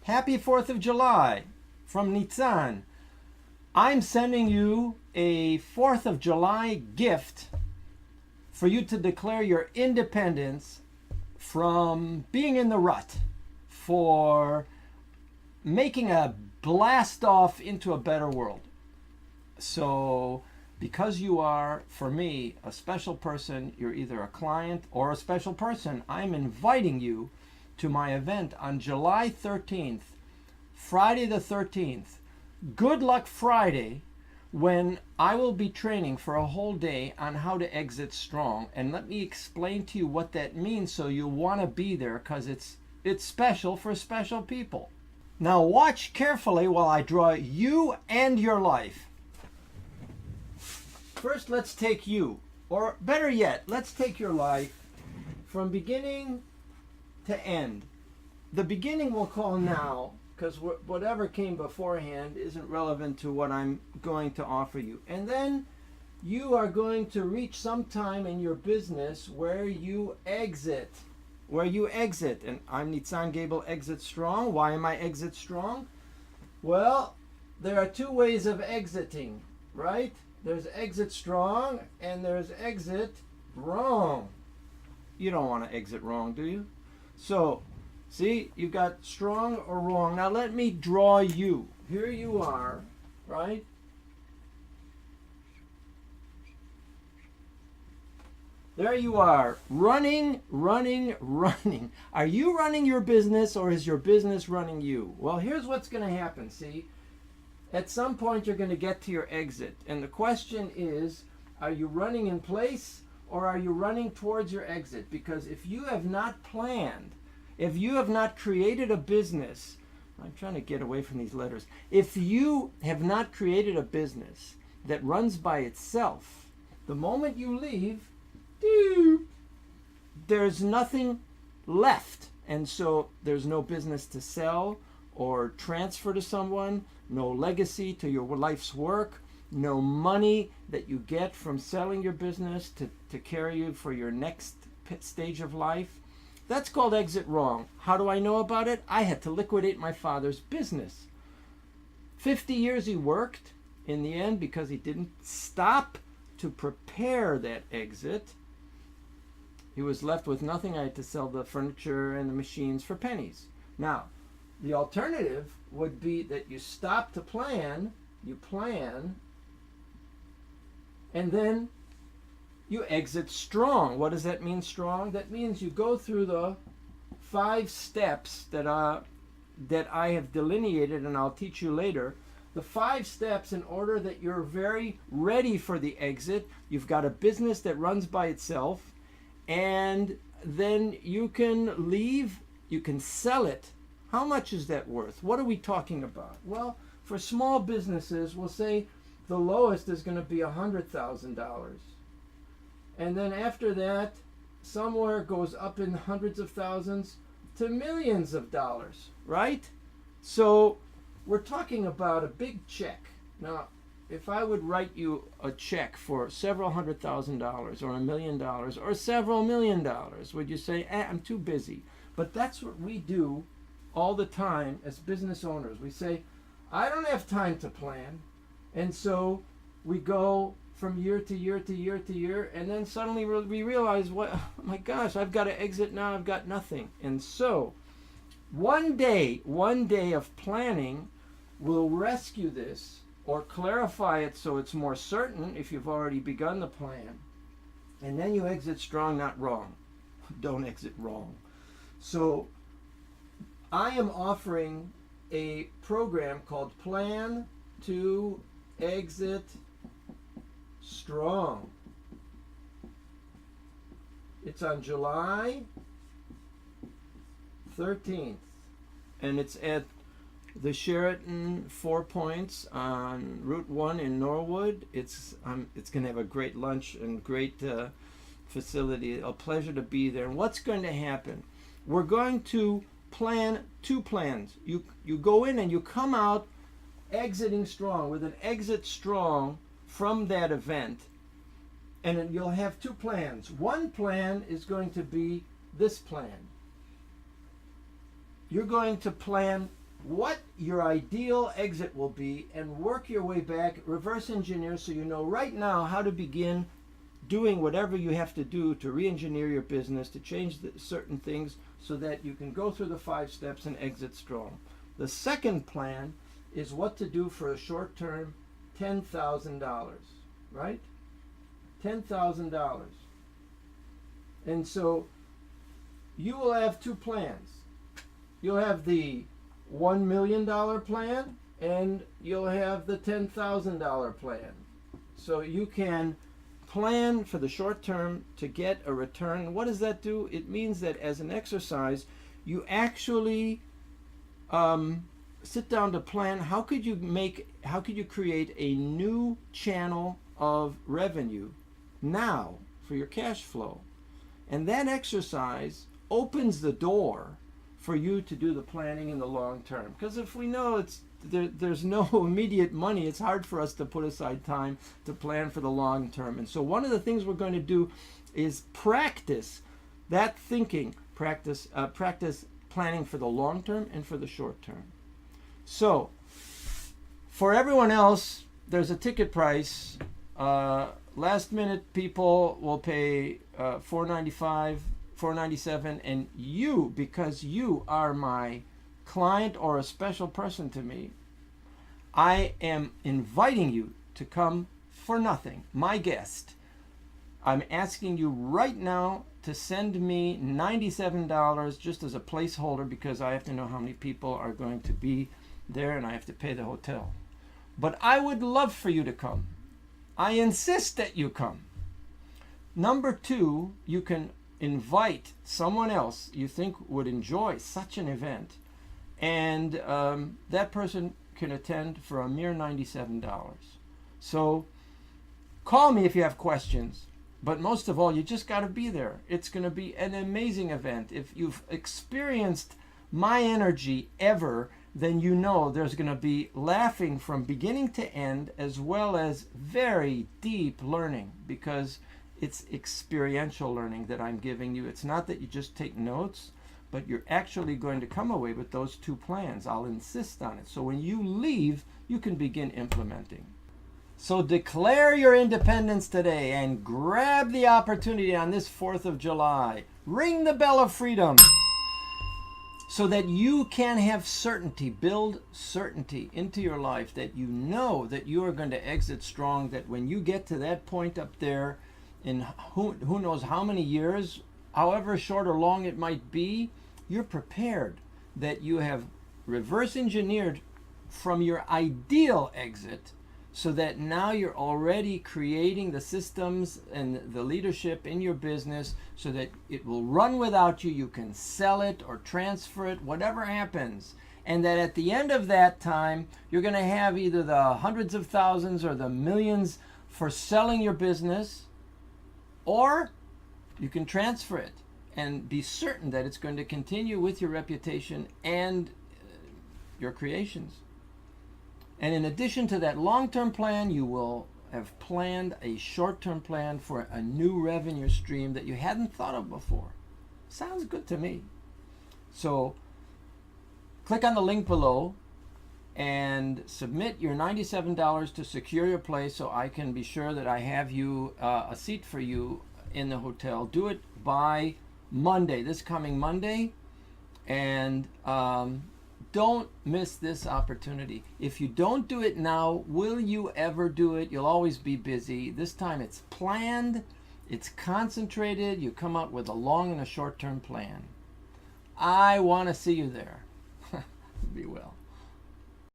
Happy 4th of July from Nitsan. I'm sending you a 4th of July gift for you to declare your independence from being in the rut, for making a blast off into a better world. So, because you are, for me, a special person, you're either a client or a special person, I'm inviting you to my event on July 13th, Friday the 13th. Good Luck Friday, when I will be training for a whole day on how to exit strong. And let me explain to you what that means so you'll want to be there, because it's special for special people. Now watch carefully while I draw you and your life. First, let's take you, or better yet, let's take your life from beginning to end. The beginning we'll call now, because whatever came beforehand isn't relevant to what I'm going to offer you. And then you are going to reach some time in your business where you exit. And I'm Nitsan Gaibel, Exit Strong. Why am I Exit Strong? Well, there are two ways of exiting, right? There's exit strong and there's exit wrong. You don't want to exit wrong, do you? So, see, you've got strong or wrong. Now let me draw you. Here you are, right? There you are, running. Are you running your business, or is your business running you? Well, here's what's going to happen, see? At some point, you're going to get to your exit. And the question is, are you running in place, or are you running towards your exit? Because if you have not planned, if you have not created a business, I'm trying to get away from these letters. If you have not created a business that runs by itself, the moment you leave, there's nothing left. And so there's no business to sell or transfer to someone, no legacy to your life's work, no money that you get from selling your business to carry you for your next stage of life. That's called exit wrong. How do I know about it? I had to liquidate my father's business. 50 years he worked in the end because he didn't stop to prepare that exit. He was left with nothing. I had to sell the furniture and the machines for pennies. Now, the alternative would be that you stop to plan, you plan, and then you exit strong. What does that mean, strong? That means you go through the 5 steps that I have delineated, and I'll teach you later. The 5 steps in order that you're very ready for the exit. You've got a business that runs by itself, and then you can leave, you can sell it. How much is that worth? What are we talking about? Well, for small businesses, we'll say the lowest is going to be $100,000. And then after that, somewhere goes up in hundreds of thousands to millions of dollars, right? So we're talking about a big check. Now, if I would write you a check for several $100,000 or $1 million or several $1 million, would you say, I'm too busy? But that's what we do all the time as business owners. We say, I don't have time to plan. And so we go from year to year to year to year, and then suddenly we realize, what? Oh my gosh, I've got to exit now, I've got nothing. And so one day of planning will rescue this, or clarify it so it's more certain if you've already begun the plan. And then you exit strong, not wrong. Don't exit wrong. So I am offering a program called Plan to Exit Strong. It's on July 13th, and it's at the Sheraton 4 Points on Route 1 in Norwood. It's going to have a great lunch and great facility. A pleasure to be there. And what's going to happen? We're going to plan 2 plans. You go in and you come out exiting strong, with an exit strong from that event. And then you'll have 2 plans. One plan is going to be this plan. You're going to plan what your ideal exit will be and work your way back, reverse engineer, so you know right now how to begin doing whatever you have to do to re-engineer your business, to change certain things so that you can go through the 5 steps and exit strong. The second plan is what to do for a short-term $10,000, right? $10,000. And so you will have 2 plans. You'll have the $1 million plan and you'll have the $10,000 plan. So you can plan for the short term to get a return. What does that do? It means that as an exercise, you actually sit down to plan how could you create a new channel of revenue now for your cash flow. And that exercise opens the door for you to do the planning in the long term. Because if we know there's no immediate money, it's hard for us to put aside time to plan for the long term. And so one of the things we're going to do is practice that thinking, practice planning for the long term and for the short term. So for everyone else, there's a ticket price. Last minute people will pay $495, $497, and you, because you are my client or a special person to me, I am inviting you to come for nothing, my guest. I'm asking you right now to send me $97 just as a placeholder, because I have to know how many people are going to be there and I have to pay the hotel. But I would love for you to come. I insist that you come. Number 2, you can invite someone else you think would enjoy such an event, and that person can attend for a mere $97. So call me if you have questions, but most of all, you just got to be there. It's going to be an amazing event. If you've experienced my energy ever, then you know there's going to be laughing from beginning to end, as well as very deep learning, because it's experiential learning that I'm giving you. It's not that you just take notes, but you're actually going to come away with those 2 plans. I'll insist on it. So when you leave, you can begin implementing. So declare your independence today and grab the opportunity on this 4th of July. Ring the bell of freedom so that you can have certainty, build certainty into your life, that you know that you are going to exit strong, that when you get to that point up there, in who knows how many years, however short or long it might be, you're prepared, that you have reverse engineered from your ideal exit, so that now you're already creating the systems and the leadership in your business so that it will run without you. You can sell it or transfer it, whatever happens. And that at the end of that time, you're going to have either the hundreds of thousands or the millions for selling your business, or you can transfer it and be certain that it's going to continue with your reputation and your creations. And in addition to that long-term plan, you will have planned a short-term plan for a new revenue stream that you hadn't thought of before. Sounds good to me. So click on the link below and submit your $97 to secure your place, so I can be sure that I have you a seat for you in the hotel. Do it by Monday, this coming Monday, and don't miss this opportunity. If you don't do it now, will you ever do it? You'll always be busy. This time it's planned, it's concentrated, you come up with a long and a short-term plan. I want to see you there. Be well.